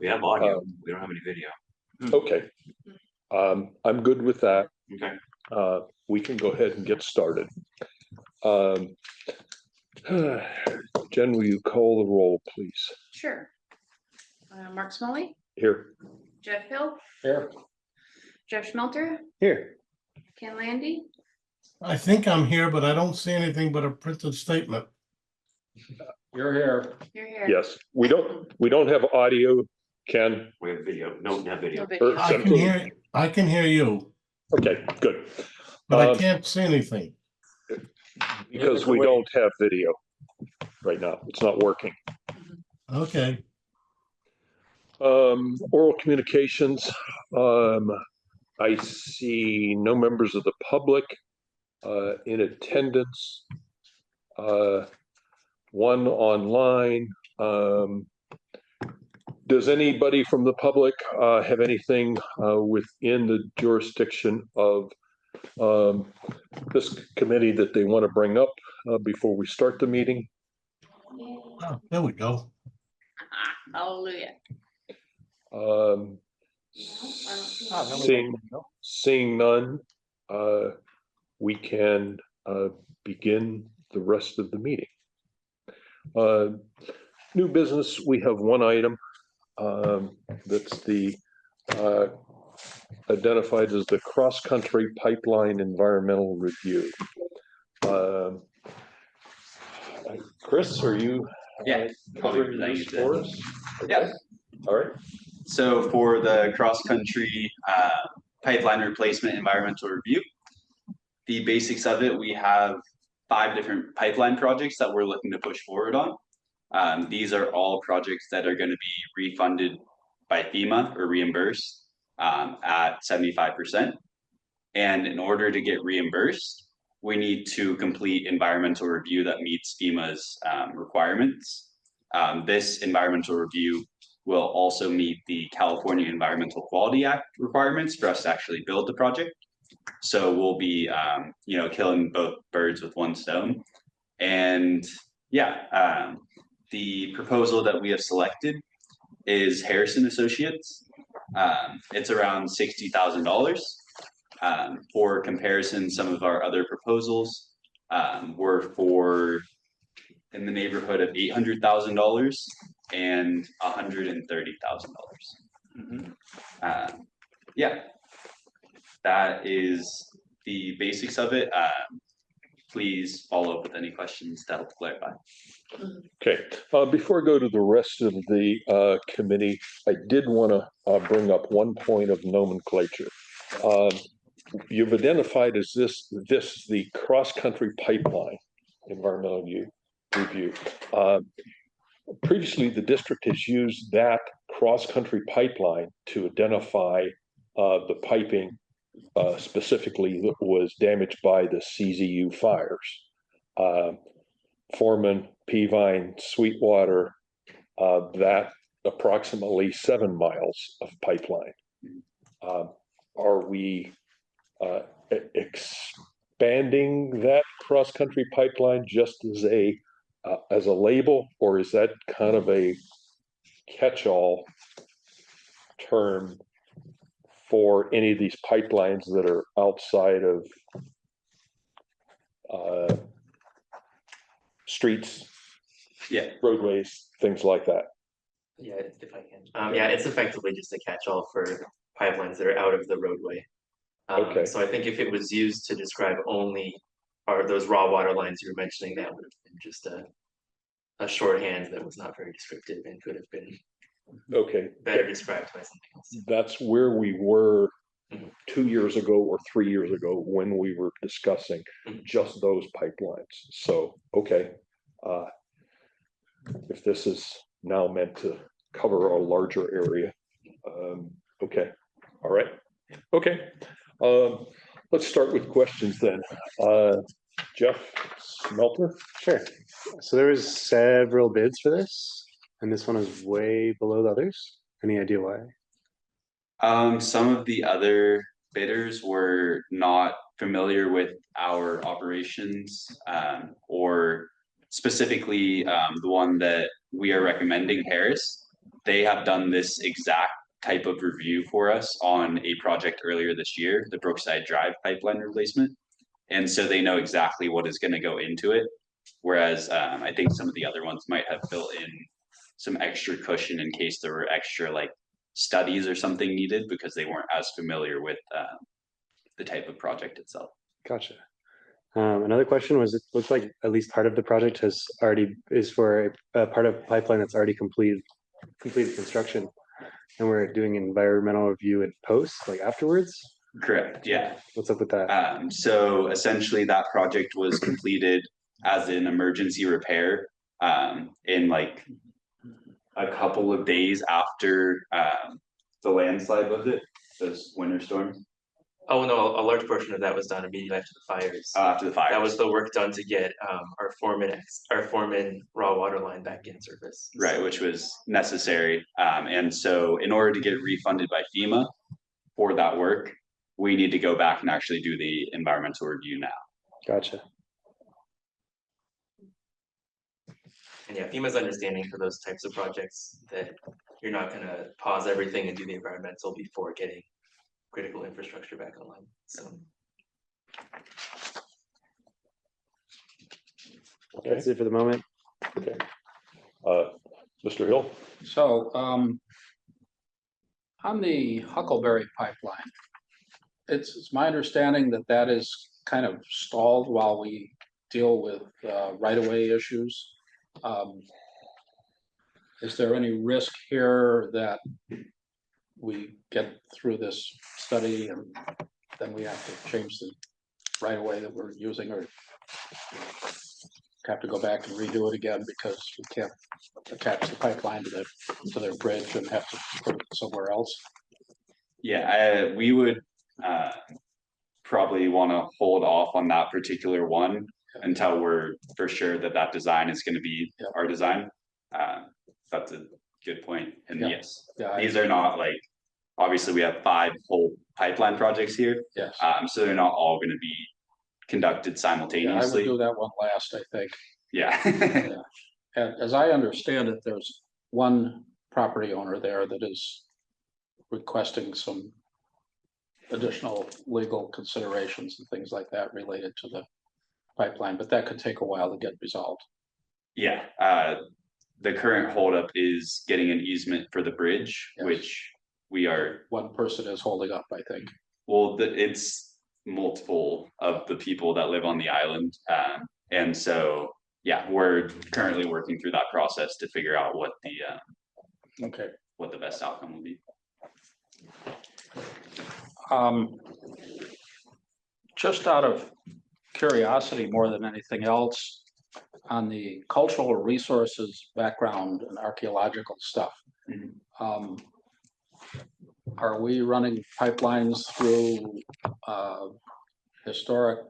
We have audio. We don't have any video. Okay. I'm good with that. Okay. We can go ahead and get started. Jen, will you call the roll, please? Sure. Mark Smalley, Here. Jeff Hill, Here. Jeff Schmelter, Here. Ken Landy. I think I'm here, but I don't see anything but a printed statement. You're here. You're here. Yes, we don't have audio, Ken. We have video. No, not video. No video. I can hear you, Okay, good. but I can't see anything. Because we don't have video right now. It's not working. Okay, Oral communications. I see no members of the public in attendance. One online. Does anybody from the public have anything within the jurisdiction of this committee that they want to bring up before we start the meeting? oh, there we go. Hallelujah. Seeing none, we can begin the rest of the meeting. New business, we have one item that's the identified as the cross-country pipeline environmental review. Chris, are you covering this for us? Yeah. All right. So for the cross-country pipeline replacement environmental review, the basics of it, we have 5 different pipeline projects that we're looking to push forward on. These are all projects that are going to be refunded by FEMA or reimbursed at 75%. And in order to get reimbursed, we need to complete environmental review that meets FEMA's requirements. This environmental review will also meet the California Environmental Quality Act requirements for us to actually build the project. So we'll be, killing both birds with one stone. And yeah, the proposal that we have selected is Harrison Associates. It's around $60,000. For comparison, some of our other proposals were for in the neighborhood of $800,000 and $130,000. Yeah, that is the basics of it. Please follow up with any questions that'll clarify. Okay, before I go to the rest of the committee, I did want to bring up one point of nomenclature. You've identified as this the cross-country pipeline environmental review. Previously, the district has used that cross-country pipeline to identify the piping specifically that was damaged by the CZU fires. Foreman, Peavine, Sweetwater, that approximately 7 miles of pipeline. Are we expanding that cross-country pipeline just as a label, or is that kind of a catch-all term for any of these pipelines that are outside of streets, roadways, things like that? Yeah, if I can. Yeah, it's effectively just a catch-all for pipelines that are out of the roadway. Okay. So I think if it was used to describe only those raw water lines you were mentioning, that would have been just a shorthand that was not very descriptive and could have been better described by something else. That's where we were 2 years ago or 3 years ago when we were discussing just those pipelines. So, okay. If this is now meant to cover a larger area, okay. All right. Okay. Let's start with questions then. Jeff Schmelter? Sure. So there was several bids for this, and this one is way below the others. Any idea why? Some of the other bidders were not familiar with our operations, or specifically the one that we are recommending, Harris. they have done this exact type of review for us on a project earlier this year, the Brookside Drive pipeline replacement. And so they know exactly what is gonna go into it. Whereas I think some of the other ones might have built in some extra cushion in case there were extra like studies or something needed because they weren't as familiar with the type of project itself. Gotcha. Another question was, it looks like at least part of the project is for a part of pipeline that's already completed construction. And we're doing an environmental review in post, like afterwards. Correct, yeah. What's up with that? So essentially that project was completed as an emergency repair in like a couple of days after the landslide, was it? Those winter storms? Oh, no, a large portion of that was done immediately after the fires. After the fire. That was the work done to get our foreman raw water line back in service. Right, which was necessary. And so in order to get refunded by FEMA for that work, we need to go back and actually do the environmental review now. Gotcha. And yeah, FEMA's understanding for those types of projects that you're not gonna pause everything and do the environmental before getting critical infrastructure back online, so. That's it for the moment. Okay. Mr. Hill? So, on the Huckleberry pipeline, it's my understanding that that is kind of stalled while we deal with right-of-way issues. Is there any risk here that we get through this study and then we have to change the right-of-way that we're using, or have to go back and redo it again because we can't attach the pipeline to their bridge and have to put it somewhere else? Yeah, we would probably want to hold off on that particular one until we're for sure that that design is going to be our design. That's a good point. And yes, these are not like, obviously we have 5 whole pipeline projects here. Yes. So they're not all going to be conducted Yeah, I would simultaneously. do that one last, I think. Yeah. And as I understand it, there's one property owner there that is requesting some additional legal considerations and things like that related to the pipeline, but that could take a while to get resolved. Yeah, the current holdup is getting an easement for the bridge, Yes. which we are, One person is holding up, I think. well, it's multiple of the people that live on the island. And so, yeah, we're currently working through that process to figure out what the best outcome will be. Just out of curiosity more than anything else, on the cultural resources background and archaeological stuff, are we running pipelines through historic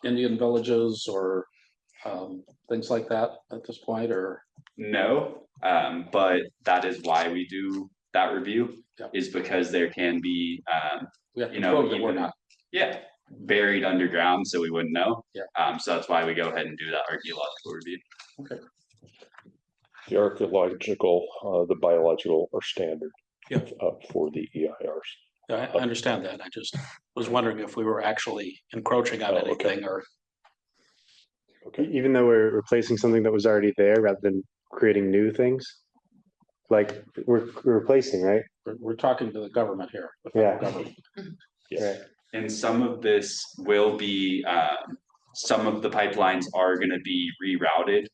Indian villages or things like that at this point, or? No, but that is why we do that review, is because there can be, We have to you know, prove that we're even- not. buried underground, so we wouldn't know. Yeah. So that's why we go ahead and do that archaeological review. Okay. The archaeological, the biological are standard. Yeah. For the EIRs. I understand that. I just was wondering if we were actually encroaching on Oh, okay. anything or. Okay. Even though we're replacing something that was already there rather than creating new things. Like we're replacing, right? We're talking to the government here. the federal Yeah. government. Yes. Right. And some of this will be, some of the pipelines are gonna be rerouted.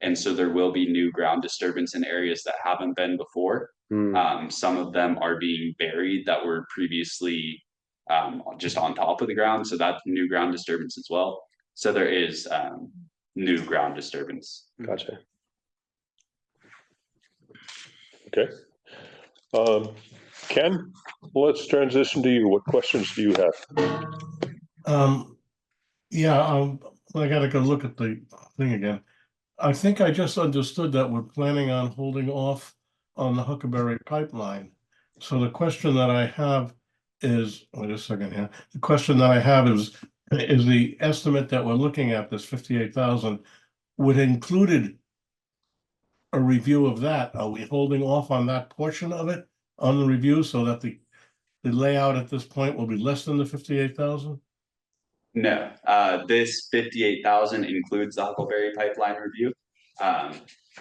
And so there will be new ground disturbance in areas that haven't been before. Some of them are being buried that were previously just on top of the ground, so that's new ground disturbance as well. So there is new ground disturbance. Gotcha. Okay. Ken, let's transition to you. What questions do you have? Yeah, I gotta go look at the thing again. I think I just understood that we're planning on holding off on the Huckleberry pipeline. So the question that I have is, wait a second here. The question that I have is the estimate that we're looking at, this 58,000, would included a review of that, are we holding off on that portion of it on the review so that the layout at this point will be less than the 58,000? No, this 58,000 includes the Huckleberry pipeline review.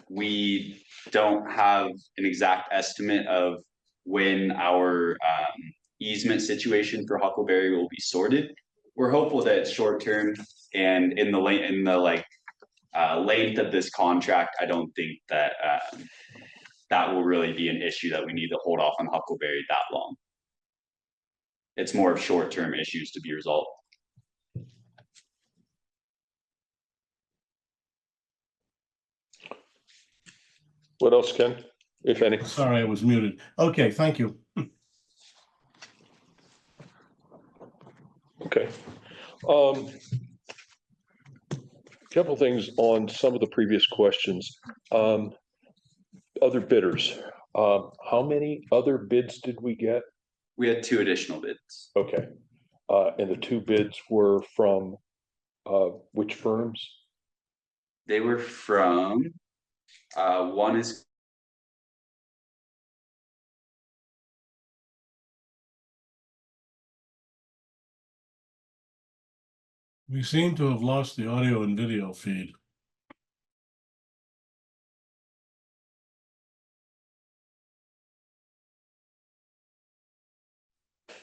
We don't have an exact estimate of when our easement situation for Huckleberry will be sorted. We're hopeful that it's short term, and in the length of this contract, I don't think that that will really be an issue that we need to hold off on Huckleberry that long. It's more of short-term issues to be resolved. What else, Ken, if any? Sorry, I was muted. Okay, thank you. Okay. Couple things on some of the previous questions. Other bidders, how many other bids did we get? We had 2 additional bids. Okay, and the 2 bids were from which firms? They were from, one is We seem to have lost the audio and video feed.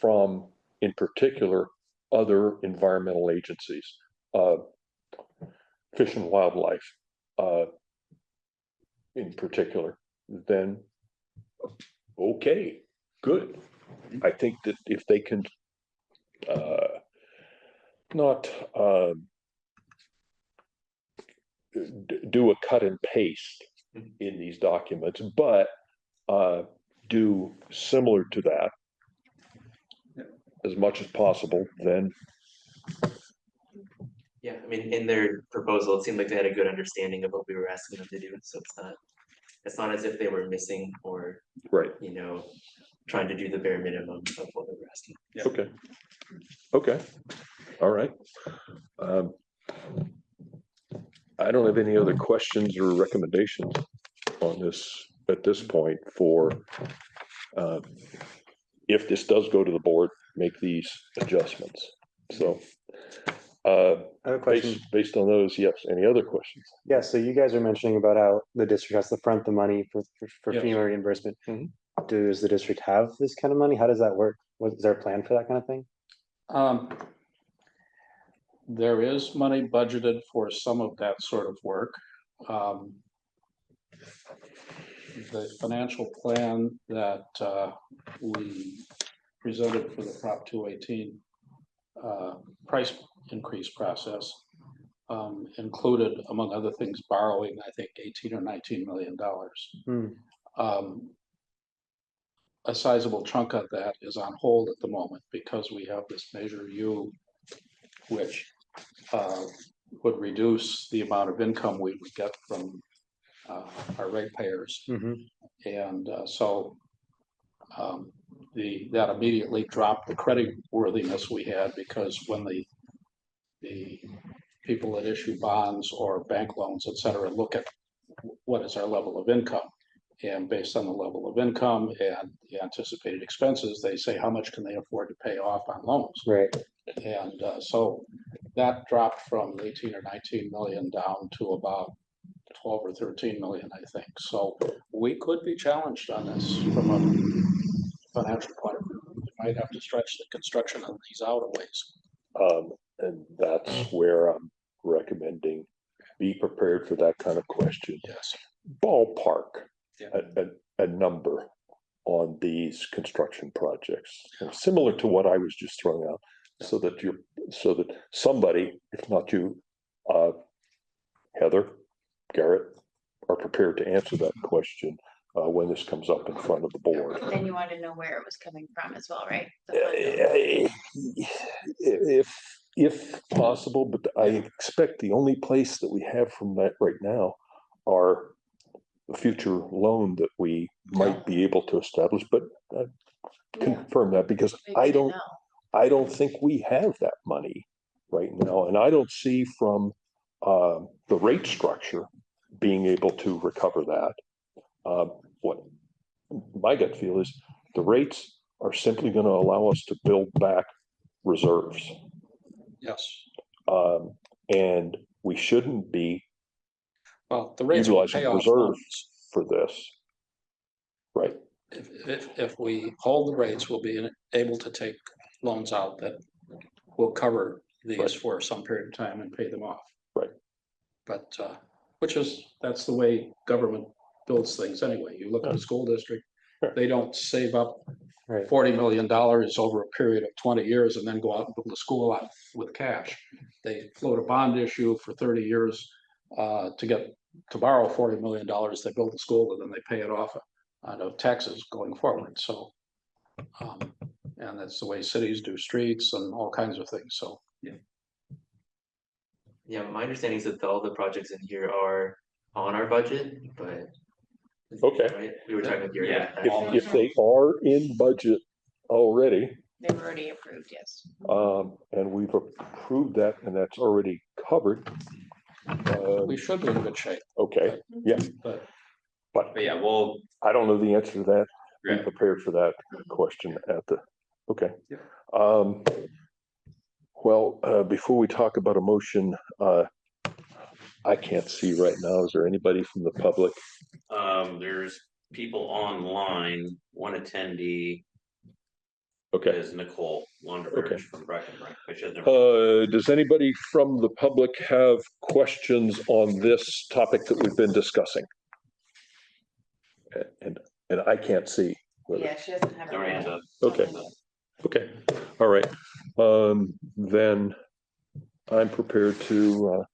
From, in particular, other environmental agencies, Fish and Wildlife, in particular, then, okay, good. I think that if they can, not, do a cut and paste in these documents, but, do similar to that, as much as possible, then Yeah, I mean, in their proposal, it seemed like they had a good understanding of what we were asking them to do, so it's not as if they were missing or, right. you know, trying to do the bare minimum of what they were asking. Yeah. Okay. Okay. All right. I don't have any other questions or recommendations on this at this point for if this does go to the board, make these adjustments. So I have a question. based on those, yes. Any other questions? Yeah, so you guys are mentioning about how the district has to front the money for Yes. FEMA reimbursement. Mhm. Does the district have this kind of money? How does that work? Is there a plan for that kind of thing? There is money budgeted for some of that sort of work. The financial plan that we presented for the Prop 218 price increase process included, among other things, borrowing, I think, $18 or $19 million. A sizable chunk of that is on hold at the moment because we have this Measure U, which would reduce the amount of income we would get from our ratepayers. And so that immediately dropped the credit worthiness we had, because when the people that issue bonds or bank loans, et cetera, look at what is our level of income. And based on the level of income and the anticipated expenses, they say how much can they afford to pay off on loans. Right. And so that dropped from 18 or 19 million down to about 12 or 13 million, I think. So we could be challenged on this from a financial point of view. We might have to stretch the construction of these out a ways. And that's where I'm recommending be prepared for that kind of question. Yes. Ballpark. Yeah. A number on these construction projects, similar to what I was just throwing out, so that somebody, if not you, Heather, Garrett, are prepared to answer that question when this comes up in front of the board. And you want to know where it was coming from as well, right? The fund. If possible, but I expect the only place that we have from that right now are the future loan that we might be able to establish, but confirm that, because Maybe they know. I don't think we have that money right now, and I don't see from the rate structure being able to recover that. What my gut feel is the rates are simply going to allow us to build back reserves. Yes, And we shouldn't be well, the rates will utilizing pay off reserves loans. for this. Right. If we hold the rates, we'll be able to take loans out that will cover these Right. for some period of time and pay them off. Right. But, that's the way government builds things anyway. You look at a school district, Sure. they don't save up Right. $40 million over a period of 20 years and then go out and build a school out with cash. They float a bond issue for 30 years to borrow $40 million. They build a school and then they pay it off out of taxes going forward. So, and that's the way cities do streets and all kinds of things. So, Yeah, my understanding is that all the projects in here are on our budget, but. Okay. Right, we were talking with Gary. Yeah. about that. If they are in budget already, They were already approved, yes. and we've approved that and that's already covered. we should be in good shape. Okay, yeah, But but But yeah, we'll, I don't know the answer to that. Be Right. prepared for that question at the, okay. Well, before we talk about a motion, I can't see right now. Is there anybody from the public? There's people online, one attendee Okay. is Nicole Wanderberg from Breckenridge, which is. Does anybody from the public have questions on this topic that we've been discussing? And I can't see. whether- Yeah, she doesn't have. No hands up. Okay. Okay, all right. Then I'm prepared to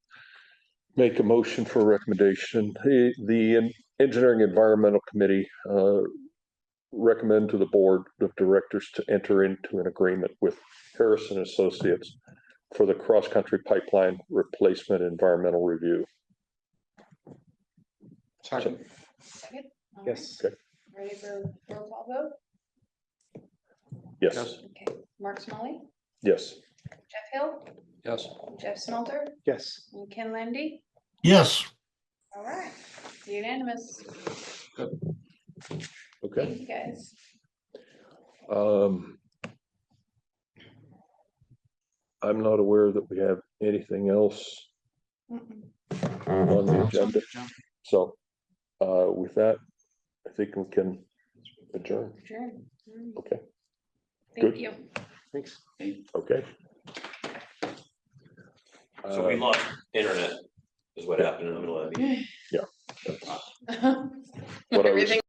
make a motion for a recommendation. The Engineering Environmental Committee recommend to the Board of Directors to enter into an agreement with Harrison Associates for the cross-country pipeline replacement environmental review. second, Second? All Yes. right. Ready for roll call vote? Yes, yes, Okay, Mark Smalley, yes. Jeff Hill, yes. Jeff Smelter, Yes. and Ken Landy. Yes, All right, unanimous. Okay. Thank you, guys. I'm not aware that we have anything else Mm-mm. on the agenda. So, with that, I think we can adjourn. Sure. Okay, Thank Good. you. Thanks. okay. So we lost internet is what happened in the middle of the meeting. What I was- Everything